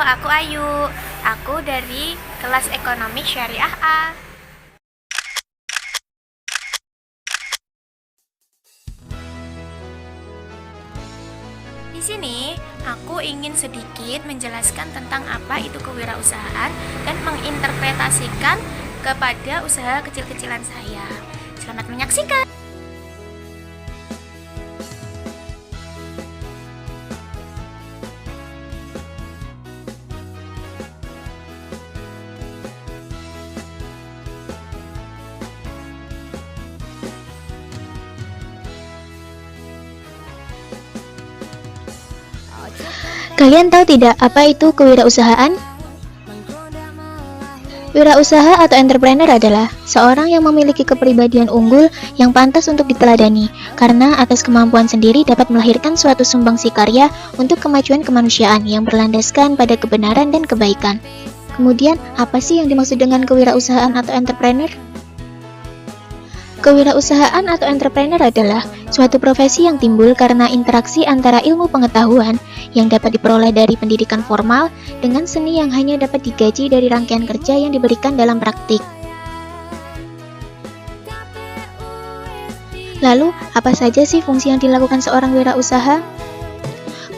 aku Ayu. Aku dari kelas Ekonomi Syariah A. Di sini, aku ingin sedikit menjelaskan tentang apa itu kewirausahaan dan menginterpretasikan kepada usaha kecil-kecilan saya. Selamat menyaksikan. Kalian tahu tidak apa itu kewirausahaan? Wirausaha atau entrepreneur adalah seorang yang memiliki kepribadian unggul yang pantas untuk diteladani karena atas kemampuan sendiri dapat melahirkan suatu sumbangsi karya untuk kemajuan kemanusiaan yang berlandaskan pada kebenaran dan kebaikan. Kemudian, apa sih yang dimaksud dengan kewirausahaan atau entrepreneur? Kewirausahaan atau entrepreneur adalah suatu profesi yang timbul karena interaksi antara ilmu pengetahuan yang dapat diperoleh dari pendidikan formal dengan seni yang hanya dapat digaji dari rangkaian kerja yang diberikan dalam praktik. Lalu, apa saja sih fungsi yang dilakukan seorang wirausaha?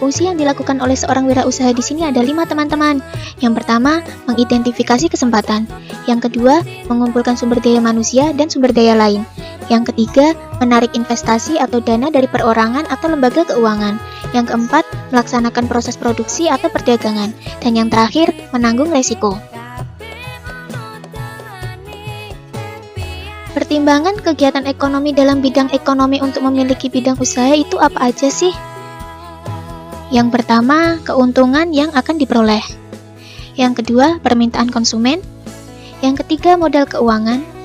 Fungsi yang dilakukan oleh seorang wirausaha di sini ada 5 teman-teman. Yang pertama, mengidentifikasi kesempatan. Yang kedua, mengumpulkan sumber daya manusia dan sumber daya lain. Yang ketiga, menarik investasi atau dana dari perorangan atau lembaga keuangan. Yang keempat, melaksanakan proses produksi atau perdagangan. Dan yang terakhir, menanggung resiko. Pertimbangan kegiatan ekonomi dalam bidang ekonomi untuk memiliki bidang usaha itu apa aja sih? Yang pertama, keuntungan yang akan diperoleh. Yang kedua, permintaan konsumen. Yang ketiga, modal keuangan.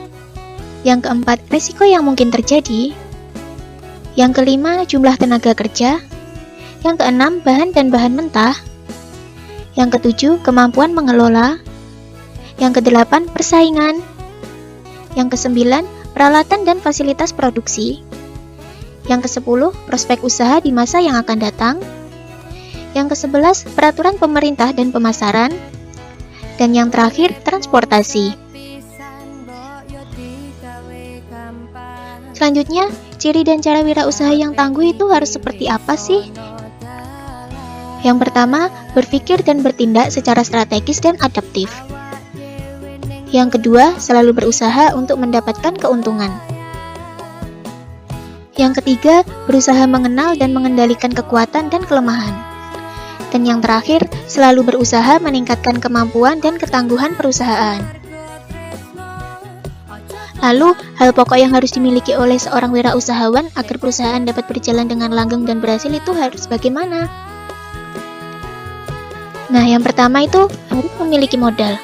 Yang keempat, risiko yang mungkin terjadi. Yang kelima, jumlah tenaga kerja. Yang keenam, bahan dan bahan mentah. Yang ketujuh, kemampuan mengelola. Yang kedelapan, persaingan. Yang kesembilan, peralatan dan fasilitas produksi. Yang kesepuluh, prospek usaha di masa yang akan datang. Yang ke-11, peraturan pemerintah dan pemasaran. Dan yang terakhir, transportasi. Selanjutnya, ciri dan cara wirausaha yang tangguh itu harus seperti apa sih? Yang pertama, berpikir dan bertindak secara strategis dan adaptif. Yang kedua, selalu berusaha untuk mendapatkan keuntungan. Yang ketiga, berusaha mengenal dan mengendalikan kekuatan dan kelemahan. Dan yang terakhir, selalu berusaha meningkatkan kemampuan dan ketangguhan perusahaan. Lalu, hal pokok yang harus dimiliki oleh seorang wirausahawan agar perusahaan dapat berjalan dengan langgeng dan berhasil itu harus bagaimana? Nah, yang pertama itu harus memiliki modal.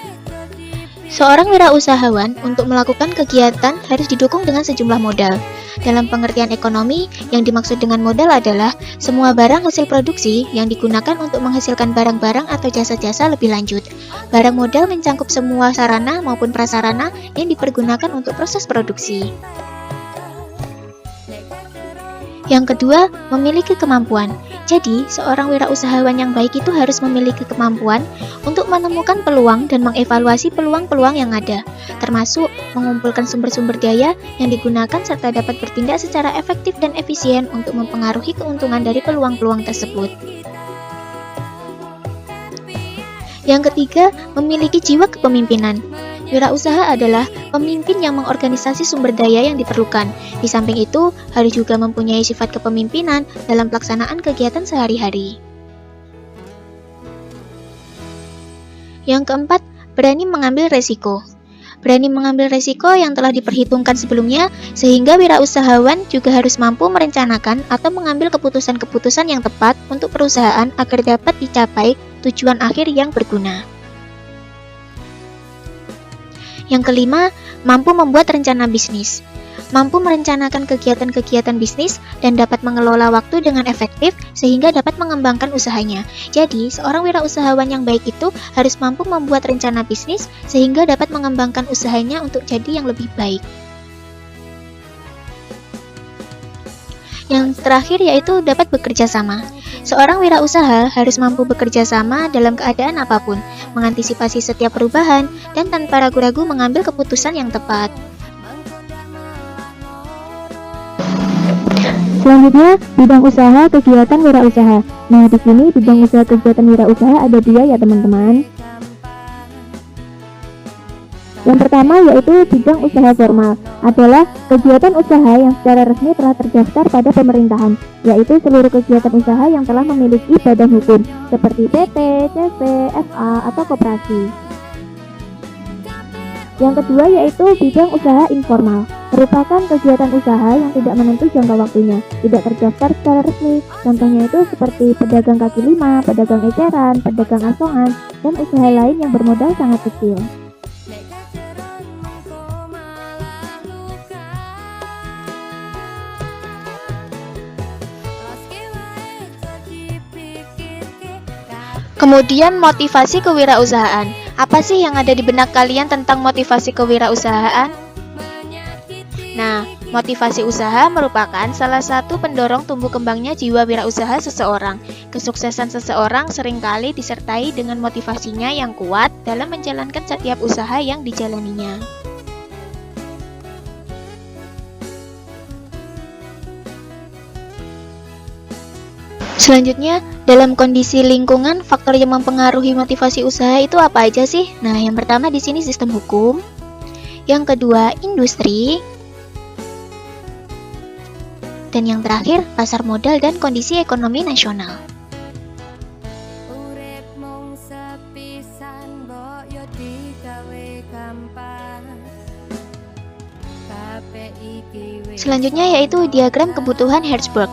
Seorang wirausahawan untuk melakukan kegiatan harus didukung dengan sejumlah modal. Dalam pengertian ekonomi, yang dimaksud dengan modal adalah semua barang hasil produksi yang digunakan untuk menghasilkan barang-barang atau jasa-jasa lebih lanjut. Barang modal mencangkup semua sarana maupun prasarana yang dipergunakan untuk proses produksi. Yang kedua, memiliki kemampuan. Jadi, seorang wirausahawan yang baik itu harus memiliki kemampuan untuk menemukan peluang dan mengevaluasi peluang-peluang yang ada, termasuk mengumpulkan sumber-sumber daya yang digunakan serta dapat bertindak secara efektif dan efisien untuk mempengaruhi keuntungan dari peluang-peluang tersebut. Yang ketiga, memiliki jiwa kepemimpinan. Wirausaha adalah pemimpin yang mengorganisasi sumber daya yang diperlukan. Di samping itu, harus juga mempunyai sifat kepemimpinan dalam pelaksanaan kegiatan sehari-hari. Yang keempat, berani mengambil resiko. Berani mengambil resiko yang telah diperhitungkan sebelumnya, sehingga wirausahawan juga harus mampu merencanakan atau mengambil keputusan-keputusan yang tepat untuk perusahaan agar dapat dicapai tujuan akhir yang berguna. Yang kelima, mampu membuat rencana bisnis. Mampu merencanakan kegiatan-kegiatan bisnis dan dapat mengelola waktu dengan efektif sehingga dapat mengembangkan usahanya. Jadi, seorang wirausahawan yang baik itu harus mampu membuat rencana bisnis sehingga dapat mengembangkan usahanya untuk jadi yang lebih baik. Yang terakhir yaitu dapat bekerja sama. Seorang wirausaha harus mampu bekerja sama dalam keadaan apapun, mengantisipasi setiap perubahan, dan tanpa ragu-ragu mengambil keputusan yang tepat. Selanjutnya, bidang usaha kegiatan wirausaha. Nah, di sini bidang usaha kegiatan wirausaha ada 2 ya teman-teman. Yang pertama yaitu bidang usaha formal, adalah kegiatan usaha yang secara resmi telah terdaftar pada pemerintahan, yaitu seluruh kegiatan usaha yang telah memiliki badan hukum, seperti PT, CV, FA, atau koperasi. Yang kedua yaitu bidang usaha informal, merupakan kegiatan usaha yang tidak menentu jangka waktunya, tidak terdaftar secara resmi. Contohnya itu seperti pedagang kaki lima, pedagang eceran, pedagang asongan, dan usaha lain yang bermodal sangat kecil. Kemudian motivasi kewirausahaan. Apa sih yang ada di benak kalian tentang motivasi kewirausahaan? Nah, motivasi usaha merupakan salah satu pendorong tumbuh kembangnya jiwa wirausaha seseorang. Kesuksesan seseorang seringkali disertai dengan motivasinya yang kuat dalam menjalankan setiap usaha yang dijalaninya. Selanjutnya, dalam kondisi lingkungan, faktor yang mempengaruhi motivasi usaha itu apa aja sih? Nah, yang pertama di sini sistem hukum, yang kedua industri, dan yang terakhir pasar modal dan kondisi ekonomi nasional. Selanjutnya yaitu diagram kebutuhan Hertzberg.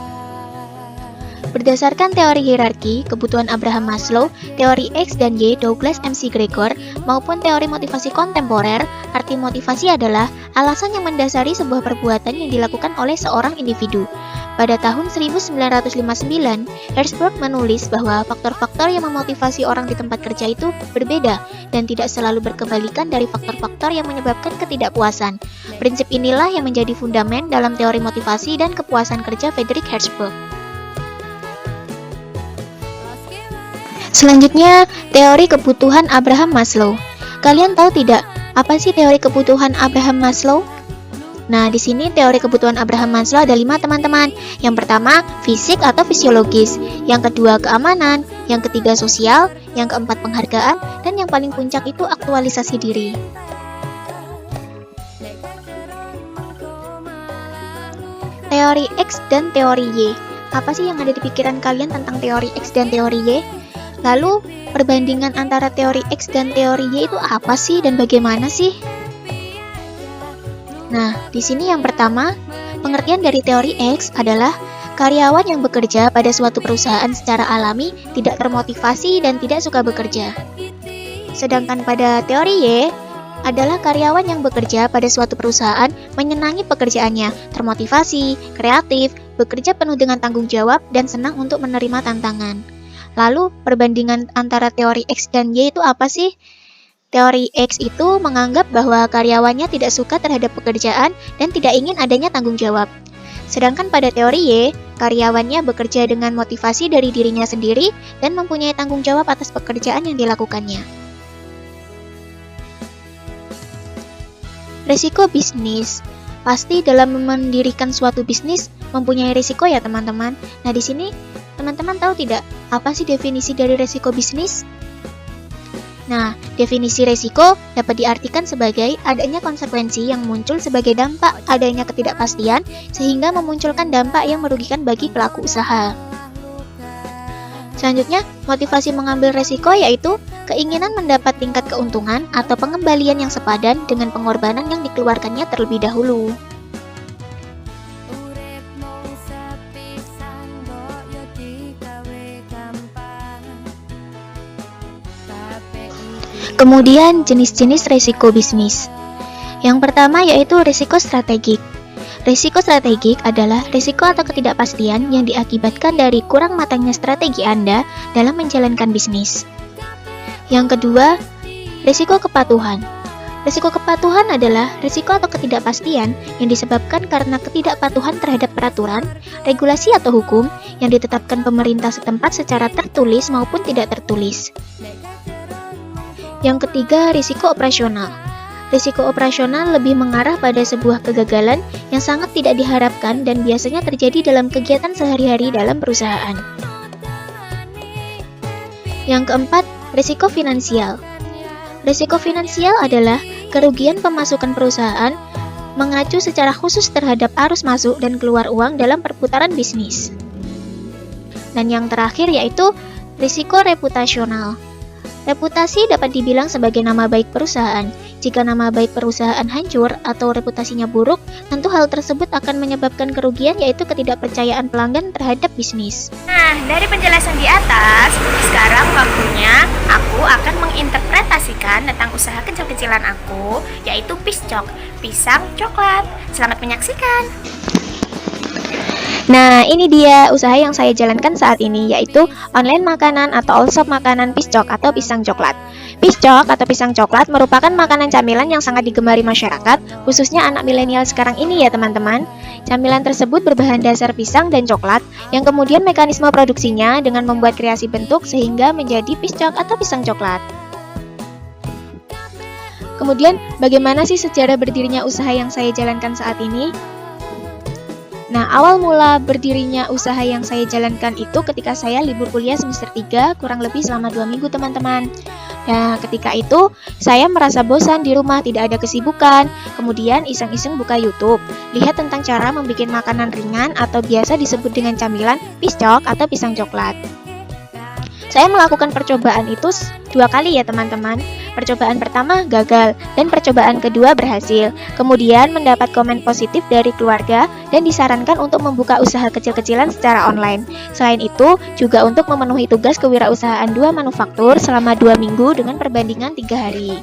Berdasarkan teori hierarki, kebutuhan Abraham Maslow, teori X dan Y Douglas MC Gregor, maupun teori motivasi kontemporer, arti motivasi adalah alasan yang mendasari sebuah perbuatan yang dilakukan oleh seorang individu. Pada tahun 1959, Hertzberg menulis bahwa faktor-faktor yang memotivasi orang di tempat kerja itu berbeda dan tidak selalu berkebalikan dari faktor-faktor yang menyebabkan ketidakpuasan. Prinsip inilah yang menjadi fundamen dalam teori motivasi dan kepuasan kerja Friedrich Hertzberg. Selanjutnya, teori kebutuhan Abraham Maslow. Kalian tahu tidak, apa sih teori kebutuhan Abraham Maslow? Nah, di sini teori kebutuhan Abraham Maslow ada 5 teman-teman. Yang pertama, fisik atau fisiologis. Yang kedua, keamanan. Yang ketiga, sosial. Yang keempat, penghargaan. Dan yang paling puncak itu aktualisasi diri. Teori X dan teori Y. Apa sih yang ada di pikiran kalian tentang teori X dan teori Y? Lalu, perbandingan antara teori X dan teori Y itu apa sih dan bagaimana sih? Nah, di sini yang pertama, pengertian dari teori X adalah karyawan yang bekerja pada suatu perusahaan secara alami tidak termotivasi dan tidak suka bekerja. Sedangkan pada teori Y adalah karyawan yang bekerja pada suatu perusahaan menyenangi pekerjaannya, termotivasi, kreatif, bekerja penuh dengan tanggung jawab, dan senang untuk menerima tantangan. Lalu, perbandingan antara teori X dan Y itu apa sih? Teori X itu menganggap bahwa karyawannya tidak suka terhadap pekerjaan dan tidak ingin adanya tanggung jawab. Sedangkan pada teori Y, karyawannya bekerja dengan motivasi dari dirinya sendiri dan mempunyai tanggung jawab atas pekerjaan yang dilakukannya. Risiko bisnis. Pasti dalam mendirikan suatu bisnis mempunyai risiko ya teman-teman. Nah, di sini teman-teman tahu tidak apa sih definisi dari risiko bisnis? Nah, definisi risiko dapat diartikan sebagai adanya konsekuensi yang muncul sebagai dampak adanya ketidakpastian sehingga memunculkan dampak yang merugikan bagi pelaku usaha. Selanjutnya, motivasi mengambil risiko yaitu keinginan mendapat tingkat keuntungan atau pengembalian yang sepadan dengan pengorbanan yang dikeluarkannya terlebih dahulu. Kemudian jenis-jenis risiko bisnis. Yang pertama yaitu risiko strategik. Risiko strategik adalah risiko atau ketidakpastian yang diakibatkan dari kurang matangnya strategi Anda dalam menjalankan bisnis. Yang kedua, risiko kepatuhan. Risiko kepatuhan adalah risiko atau ketidakpastian yang disebabkan karena ketidakpatuhan terhadap peraturan, regulasi atau hukum yang ditetapkan pemerintah setempat secara tertulis maupun tidak tertulis. Yang ketiga, risiko operasional. Risiko operasional lebih mengarah pada sebuah kegagalan yang sangat tidak diharapkan dan biasanya terjadi dalam kegiatan sehari-hari dalam perusahaan. Yang keempat, risiko finansial. Risiko finansial adalah kerugian pemasukan perusahaan mengacu secara khusus terhadap arus masuk dan keluar uang dalam perputaran bisnis. Dan yang terakhir yaitu risiko reputasional. Reputasi dapat dibilang sebagai nama baik perusahaan. Jika nama baik perusahaan hancur atau reputasinya buruk, tentu hal tersebut akan menyebabkan kerugian yaitu ketidakpercayaan pelanggan terhadap bisnis. Nah, dari penjelasan di atas, sekarang waktunya aku akan menginterpretasikan tentang usaha kecil-kecilan aku, yaitu Piscok, pisang coklat. Selamat menyaksikan. Nah, ini dia usaha yang saya jalankan saat ini, yaitu online makanan atau all shop makanan Piscok atau pisang coklat. Piscok atau pisang coklat merupakan makanan camilan yang sangat digemari masyarakat, khususnya anak milenial sekarang ini ya teman-teman. Camilan tersebut berbahan dasar pisang dan coklat, yang kemudian mekanisme produksinya dengan membuat kreasi bentuk sehingga menjadi Piscok atau pisang coklat. Kemudian, bagaimana sih sejarah berdirinya usaha yang saya jalankan saat ini? Nah, awal mula berdirinya usaha yang saya jalankan itu ketika saya libur kuliah semester 3, kurang lebih selama 2 minggu teman-teman. Nah, ketika itu saya merasa bosan di rumah, tidak ada kesibukan. Kemudian iseng-iseng buka YouTube, lihat tentang cara membuat makanan ringan atau biasa disebut dengan camilan Piscok atau pisang coklat. Saya melakukan percobaan itu 2 kali ya teman-teman. Percobaan pertama gagal dan percobaan kedua berhasil. Kemudian mendapat komen positif dari keluarga dan disarankan untuk membuka usaha kecil-kecilan secara online. Selain itu, juga untuk memenuhi tugas kewirausahaan 2 manufaktur selama 2 minggu dengan perbandingan 3 hari.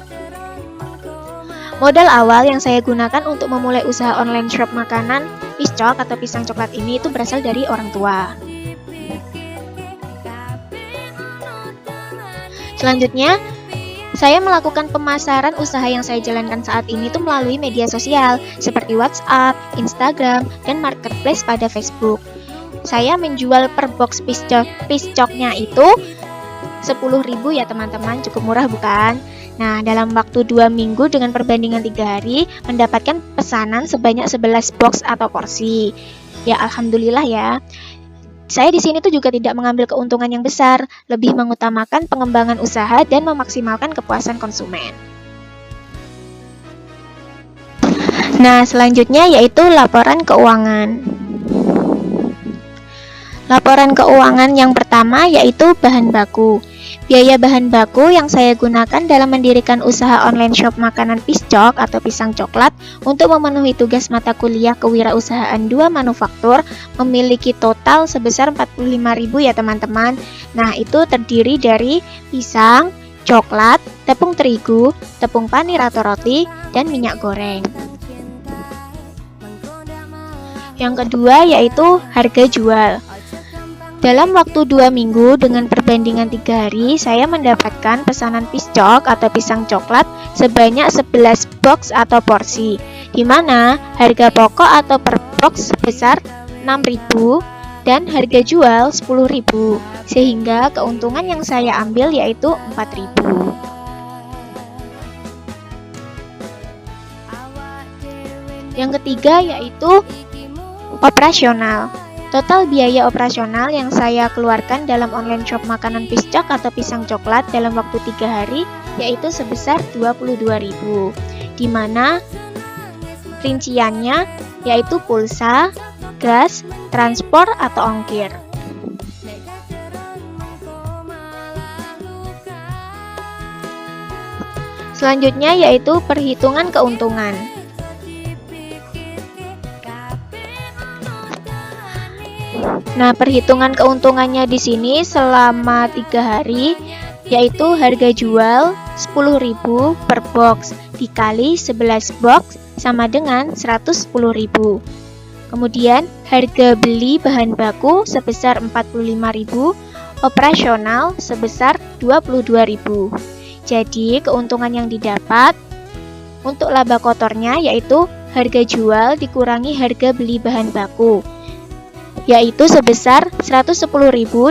Modal awal yang saya gunakan untuk memulai usaha online shop makanan Piscok atau pisang coklat ini itu berasal dari orang tua. Selanjutnya, saya melakukan pemasaran usaha yang saya jalankan saat ini tuh melalui media sosial seperti WhatsApp, Instagram, dan marketplace pada Facebook. Saya menjual per box piscoknya itu 10.000 ya teman-teman, cukup murah bukan? Nah, dalam waktu 2 minggu dengan perbandingan 3 hari mendapatkan pesanan sebanyak 11 box atau porsi. Ya alhamdulillah ya. Saya di sini tuh juga tidak mengambil keuntungan yang besar, lebih mengutamakan pengembangan usaha dan memaksimalkan kepuasan konsumen. Nah, selanjutnya yaitu laporan keuangan. Laporan keuangan yang pertama yaitu bahan baku. Biaya bahan baku yang saya gunakan dalam mendirikan usaha online shop makanan Piscok atau pisang coklat untuk memenuhi tugas mata kuliah kewirausahaan 2 manufaktur memiliki total sebesar 45.000 ya teman-teman. Nah, itu terdiri dari pisang, coklat, tepung terigu, tepung panir atau roti, dan minyak goreng. Yang kedua yaitu harga jual. Dalam waktu 2 minggu dengan perbandingan 3 hari, saya mendapatkan pesanan Piscok atau pisang coklat sebanyak 11 box atau porsi, di mana harga pokok atau per box sebesar 6.000 dan harga jual 10.000, sehingga keuntungan yang saya ambil yaitu 4.000. Yang ketiga yaitu operasional. Total biaya operasional yang saya keluarkan dalam online shop makanan Piscok atau pisang coklat dalam waktu 3 hari yaitu sebesar 22.000, di mana rinciannya yaitu pulsa, gas, transport atau ongkir. Selanjutnya yaitu perhitungan keuntungan. Nah, perhitungan keuntungannya di sini selama 3 hari yaitu harga jual 10.000 per box dikali 11 box sama dengan 110.000. Kemudian harga beli bahan baku sebesar 45.000, operasional sebesar 22.000. Jadi keuntungan yang didapat Untuk laba kotornya yaitu harga jual dikurangi harga beli bahan baku, yaitu sebesar 110.000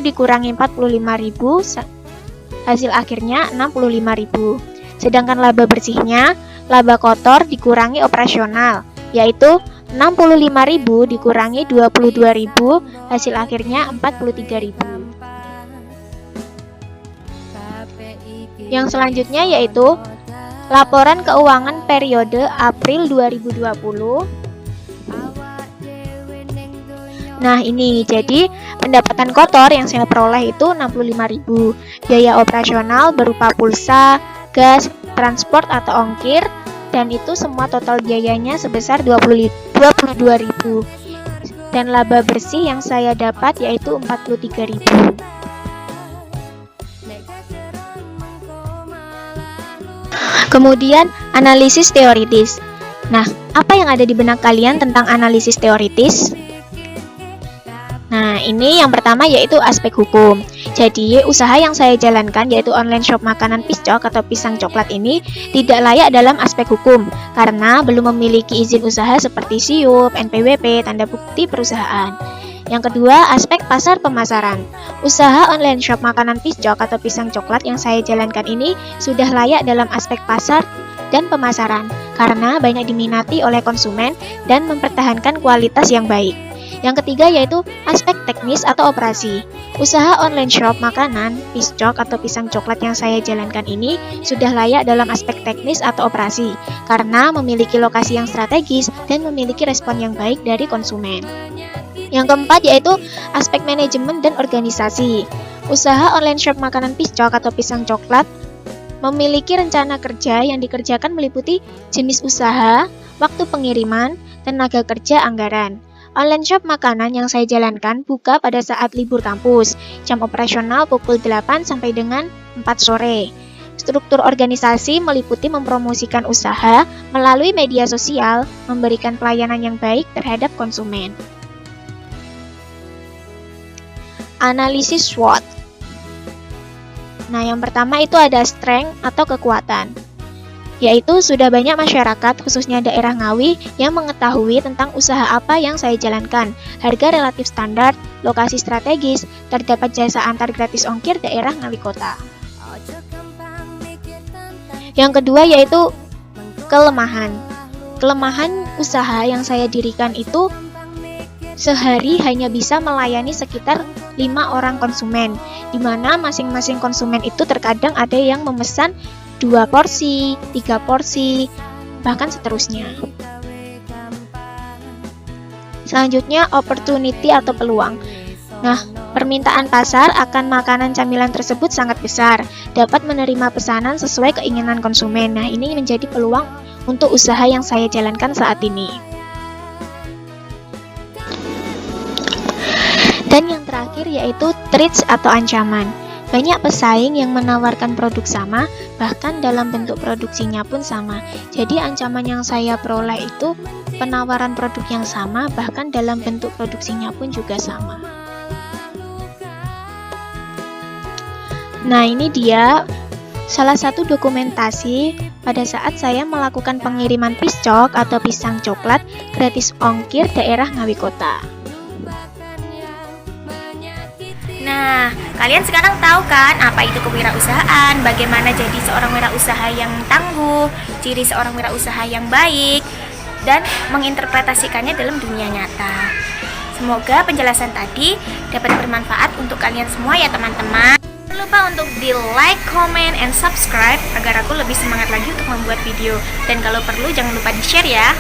dikurangi 45.000, hasil akhirnya 65.000. Sedangkan laba bersihnya, laba kotor dikurangi operasional, yaitu 65.000 dikurangi 22.000, hasil akhirnya 43.000. Yang selanjutnya yaitu laporan keuangan periode April 2020. Nah ini, jadi pendapatan kotor yang saya peroleh itu 65.000. Biaya operasional berupa pulsa, gas, transport atau ongkir, dan itu semua total biayanya sebesar 22.000. Dan laba bersih yang saya dapat yaitu 43.000. Kemudian analisis teoritis. Nah, apa yang ada di benak kalian tentang analisis teoritis? Nah, ini yang pertama yaitu aspek hukum. Jadi, usaha yang saya jalankan yaitu online shop makanan piscok atau pisang coklat ini tidak layak dalam aspek hukum karena belum memiliki izin usaha seperti SIUP, NPWP, tanda bukti perusahaan. Yang kedua, aspek pasar pemasaran. Usaha online shop makanan piscok atau pisang coklat yang saya jalankan ini sudah layak dalam aspek pasar dan pemasaran karena banyak diminati oleh konsumen dan mempertahankan kualitas yang baik. Yang ketiga yaitu aspek teknis atau operasi. Usaha online shop makanan piscok atau pisang coklat yang saya jalankan ini sudah layak dalam aspek teknis atau operasi karena memiliki lokasi yang strategis dan memiliki respon yang baik dari konsumen. Yang keempat yaitu aspek manajemen dan organisasi. Usaha online shop makanan piscok atau pisang coklat memiliki rencana kerja yang dikerjakan meliputi jenis usaha, waktu pengiriman, tenaga kerja, anggaran. Online shop makanan yang saya jalankan buka pada saat libur kampus, jam operasional pukul 8 sampai dengan 4 sore. Struktur organisasi meliputi mempromosikan usaha melalui media sosial, memberikan pelayanan yang baik terhadap konsumen. Analisis SWOT. Nah, yang pertama itu ada strength atau kekuatan, yaitu sudah banyak masyarakat khususnya daerah Ngawi yang mengetahui tentang usaha apa yang saya jalankan, harga relatif standar, lokasi strategis, terdapat jasa antar gratis ongkir daerah Ngawi kota. Yang kedua yaitu kelemahan. Kelemahan usaha yang saya dirikan itu sehari hanya bisa melayani sekitar 5 orang konsumen, di mana masing-masing konsumen itu terkadang ada yang memesan 2 porsi, 3 porsi, bahkan seterusnya. Selanjutnya, opportunity atau peluang. Nah, permintaan pasar akan makanan camilan tersebut sangat besar, dapat menerima pesanan sesuai keinginan konsumen. Nah, ini menjadi peluang untuk usaha yang saya jalankan saat ini. Dan yang terakhir yaitu threats atau ancaman. Banyak pesaing yang menawarkan produk sama, bahkan dalam bentuk produksinya pun sama. Jadi ancaman yang saya peroleh itu penawaran produk yang sama, bahkan dalam bentuk produksinya pun juga sama. Nah, ini dia salah satu dokumentasi pada saat saya melakukan pengiriman piscok atau pisang coklat gratis ongkir daerah Ngawi Kota. Nah, kalian sekarang tahu kan apa itu kewirausahaan, bagaimana jadi seorang wirausaha yang tangguh, ciri seorang wirausaha yang baik, dan menginterpretasikannya dalam dunia nyata. Semoga penjelasan tadi dapat bermanfaat untuk kalian semua ya teman-teman. Jangan lupa untuk di like, comment, and subscribe agar aku lebih semangat lagi untuk membuat video. Dan kalau perlu jangan lupa di share ya.